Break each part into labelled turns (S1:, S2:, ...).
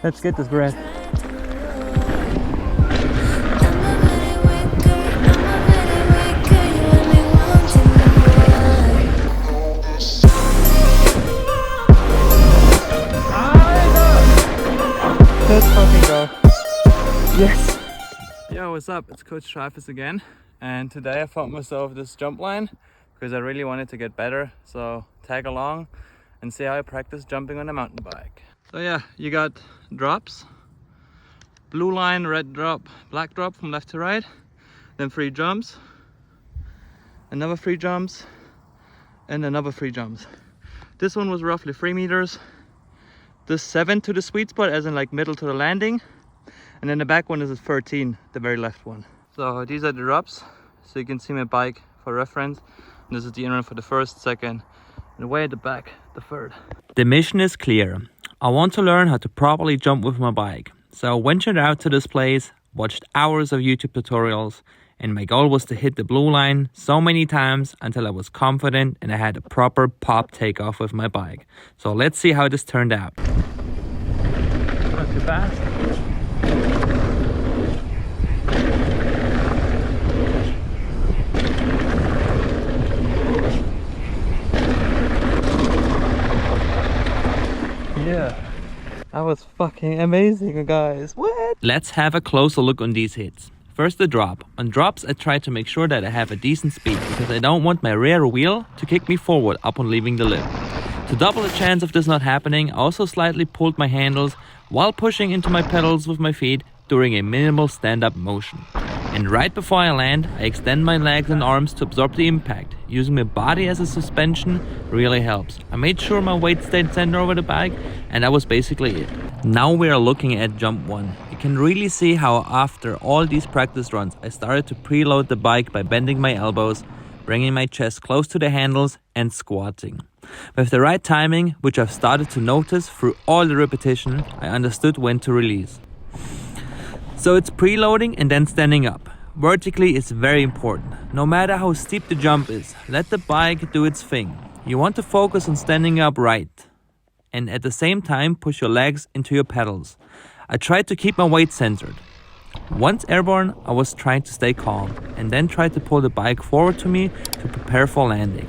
S1: Let's get this bread. Let's fucking go. Yes. Yo, what's up? It's Coach Travis again. And today I found myself this jump line because I really wanted to get better. So tag along and see how I practice jumping on a mountain bike. So yeah, you got drops. Blue line, red drop, black drop from left to right. Then 3 jumps. Another 3 jumps. And another 3 jumps. This one was roughly 3 meters. This 7 to the sweet spot, as in like middle to the landing. And then the back one is a 13, the very left one. So these are the drops. So you can see my bike for reference. And this is the inner for the first, second, and way at the back, the third. The mission is clear. I want to learn how to properly jump with my bike. So I ventured out to this place, watched hours of YouTube tutorials, and my goal was to hit the blue line so many times until I was confident and I had a proper pop takeoff with my bike. So let's see how this turned out. Not too fast. Yeah, that was fucking amazing, guys. What? Let's have a closer look on these hits. First, the drop. On drops, I try to make sure that I have a decent speed because I don't want my rear wheel to kick me forward upon leaving the lip. To double the chance of this not happening, I also slightly pulled my handles while pushing into my pedals with my feet during a minimal stand-up motion. And right before I land, I extend my legs and arms to absorb the impact. Using my body as a suspension really helps. I made sure my weight stayed center over the bike, and that was basically it. Now we are looking at jump 1. You can really see how after all these practice runs, I started to preload the bike by bending my elbows, bringing my chest close to the handles and squatting. With the right timing, which I've started to notice through all the repetition, I understood when to release. So it's preloading and then standing up. Vertically is very important. No matter how steep the jump is, let the bike do its thing. You want to focus on standing up right. And at the same time, push your legs into your pedals. I tried to keep my weight centered. Once airborne, I was trying to stay calm and then tried to pull the bike forward to me to prepare for landing.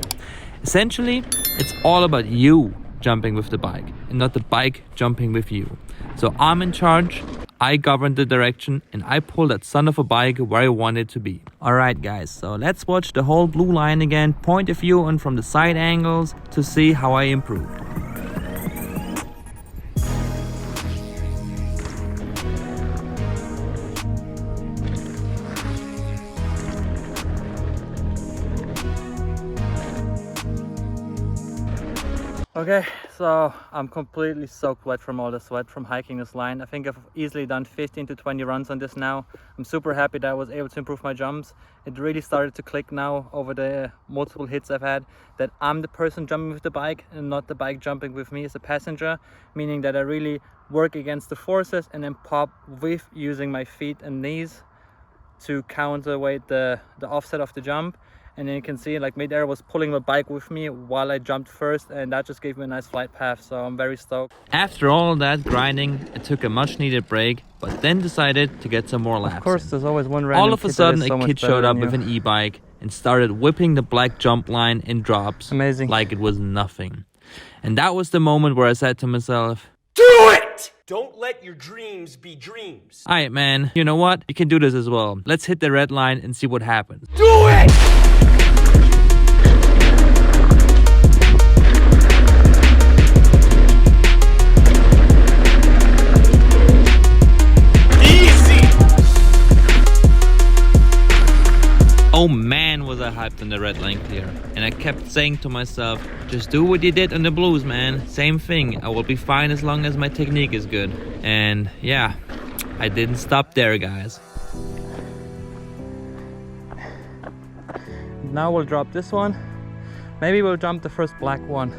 S1: Essentially, it's all about you jumping with the bike and not the bike jumping with you. So I'm in charge, I govern the direction, and I pull that son of a bike where I want it to be. Alright guys, so let's watch the whole blue line again, point of view and from the side angles to see how I improved. Okay, so I'm completely soaked wet from all the sweat from hiking this line. I think I've easily done 15 to 20 runs on this now. I'm super happy that I was able to improve my jumps. It really started to click now over the multiple hits I've had that I'm the person jumping with the bike and not the bike jumping with me as a passenger, meaning that I really work against the forces and then pop with using my feet and knees to counterweight the offset of the jump. And then you can see like mid-air was pulling the bike with me while I jumped first, and that just gave me a nice flight path, so I'm very stoked. After all that grinding, I took a much needed break, but then decided to get some more laps. Of course, there's always one random. All of a sudden a kid showed up with an e-bike and started whipping the black jump line in drops. Amazing. Like it was nothing. And that was the moment where I said to myself, do it! Don't let your dreams be dreams. Alright man, you know what? You can do this as well. Let's hit the red line and see what happens. Do it! Oh man, was I hyped on the red line clear. And I kept saying to myself, just do what you did on the blues, man. Same thing, I will be fine as long as my technique is good. And yeah, I didn't stop there, guys. Now we'll drop this one. Maybe we'll jump the first black one,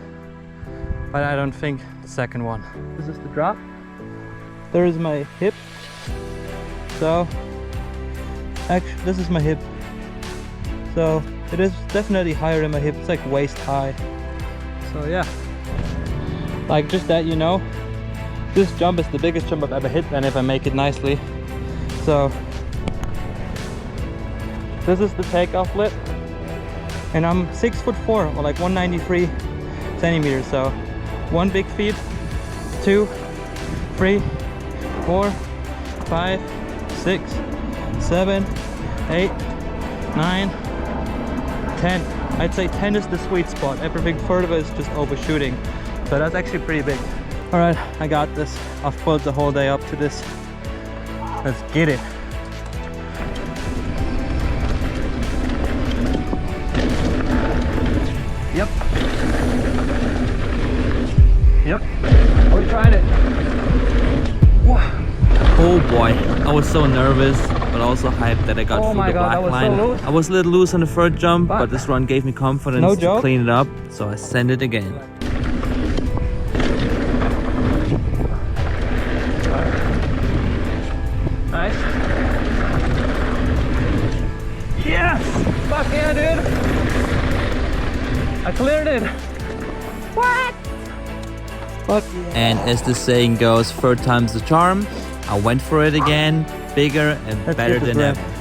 S1: but I don't think the second one. This is the drop. There is my hip. So, actually, this is my hip. So it is definitely higher than my hip. It's like waist high. So yeah, like just that, you know, This jump is the biggest jump I've ever hit, and if I make it nicely. So this is the takeoff lip, and I'm 6'4", or like 193 centimeters. So 1 big feet, 2, 3, 4, 5, 6, 7, 8, 9, 10. I'd say 10 is the sweet spot. Everything further is just overshooting. So that's actually pretty big. All right, I got this. I've pulled the whole day up to this. Let's get it. Yep. Yep. We tried it. Wow. Oh boy, I was so nervous, but also hyped that I got through the black line. So I was a little loose on the first jump, but this run gave me confidence to clean it up, so I sent it again. Nice. Yes! Fuck yeah, dude! I cleared it! What? Fuck yeah. And as the saying goes, third time's the charm. I went for it again, bigger and better than ever.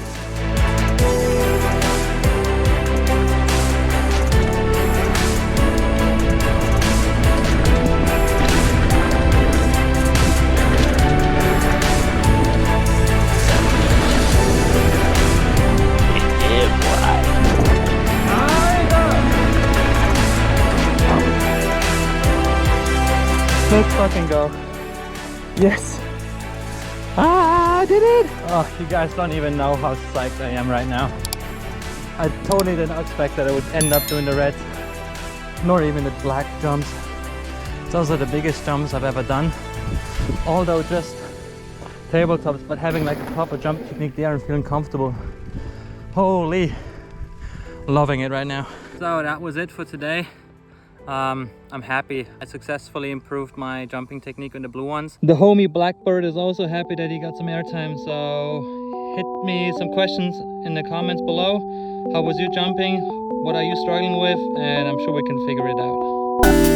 S1: Let's fucking go. Yes. Ah, I did it. Oh, you guys don't even know how psyched I am right now. I totally didn't expect that I would end up doing the red, nor even the black jumps. Those are the biggest jumps I've ever done. Although just tabletops, but having like a proper jump technique there and feeling comfortable. Holy, loving it right now. So that was it for today. I'm happy I successfully improved my jumping technique on the blue ones. The homie Blackbird is also happy that he got some airtime, so hit me some questions in the comments below. How was your jumping? What are you struggling with? And I'm sure we can figure it out.